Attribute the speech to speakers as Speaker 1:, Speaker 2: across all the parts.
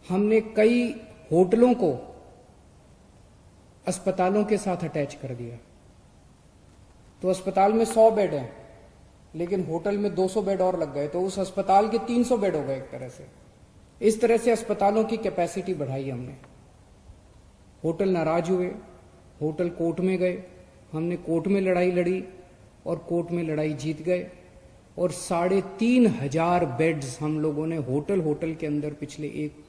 Speaker 1: हमने कई होटलों को अस्पतालों के साथ अटैच कर दिया। तो अस्पताल में 100 बेड हैं, लेकिन होटल में 200 बेड और लग गए, तो उस अस्पताल के 300 बेड हो गए एक तरह से। इस तरह से अस्पतालों की कैपेसिटी बढ़ाई हमने। होटल नाराज हुए, होटल कोर्ट में गए, हमने कोर्ट में लड़ाई लड़ी और कोर्ट में लड़ाई जीत गए, और 3,500 बेड्स हम लोगों ने होटल के अंदर पिछले 1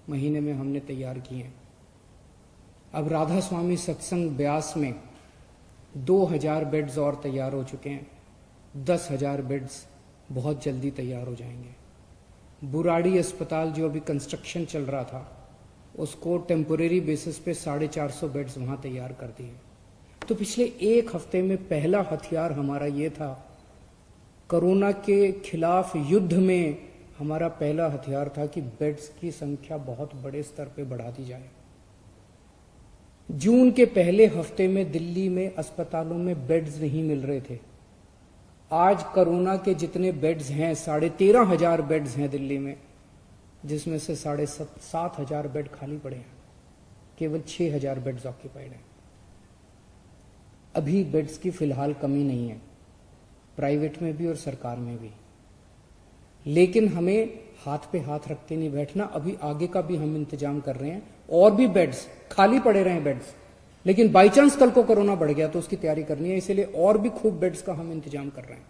Speaker 1: महीने में हमने तैयार किए हैं। अब राधा स्वामी सत्संग ब्यास में 2,000 बेड्स और तैयार हो चुके हैं। 10,000 बेड्स बहुत जल्दी तैयार हो जाएंगे। बुराड़ी अस्पताल जो अभी कंस्ट्रक्शन चल रहा था, उसको टेम्पोरेरी बेसिस पे 450 बेड्स वहां तैयार कर दिए। तो पिछले 1 हफ्ते में पहला हथियार हमारा ये था, कोरोना के खिलाफ युद्ध में हमारा पहला हथियार था कि बेड्स की संख्या बहुत बड़े स्तर पे बढ़ा दी जाए। जून के पहले हफ्ते में दिल्ली में अस्पतालों में बेड्स नहीं मिल रहे थे। आज कोरोना के जितने बेड्स हैं, 13,500 बेड्स हैं दिल्ली में, जिसमें से 7,500 बेड खाली पड़े हैं। केवल 6,000 बेड्स ऑक्यूपाइड हैं। अभी बेड्स की फिलहाल कमी नहीं है, प्राइवेट में भी और सरकार में भी। लेकिन हमें हाथ पे हाथ रखते नहीं बैठना। अभी आगे का भी हम इंतजाम कर रहे हैं, और भी बेड्स खाली पड़े रहे बेड्स, लेकिन बाई चांस कल को कोरोना बढ़ गया तो उसकी तैयारी करनी है, इसलिए और भी खूब बेड्स का हम इंतजाम कर रहे हैं।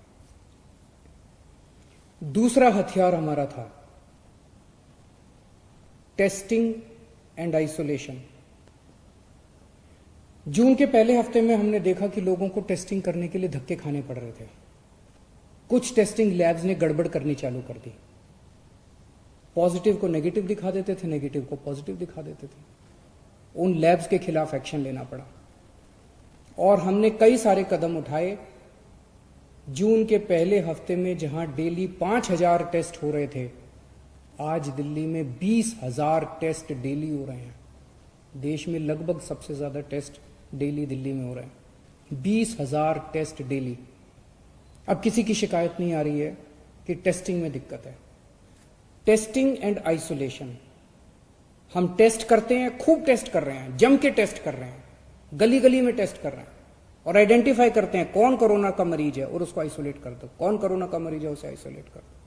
Speaker 1: दूसरा हथियार हमारा था टेस्टिंग एंड आइसोलेशन। जून के पहले हफ्ते में हमने देखा कि लोगों को टेस्टिंग करने के लिए धक्के खाने पड़ रहे थे। कुछ टेस्टिंग लैब्स ने गड़बड़ करनी चालू कर दी। पॉजिटिव को नेगेटिव दिखा देते थे, नेगेटिव को पॉजिटिव दिखा देते थे। उन लैब्स के खिलाफ एक्शन लेना पड़ा और हमने कई सारे कदम उठाए। जून के पहले हफ्ते में जहां डेली 5,000 टेस्ट हो रहे थे, आज दिल्ली में 20,000 टेस्ट डेली हो रहे हैं। देश में लगभग सबसे ज्यादा टेस्ट डेली दिल्ली में हो रहे हैं। 20,000 टेस्ट डेली। अब किसी की शिकायत नहीं आ रही है कि टेस्टिंग में दिक्कत है। टेस्टिंग एंड आइसोलेशन, हम टेस्ट करते हैं, खूब टेस्ट कर रहे हैं, जम के टेस्ट कर रहे हैं, गली गली में टेस्ट कर रहे हैं, और आइडेंटिफाई करते हैं कौन कोरोना का मरीज है और उसको आइसोलेट कर दो, कौन कोरोना का मरीज है उसे आइसोलेट कर दो।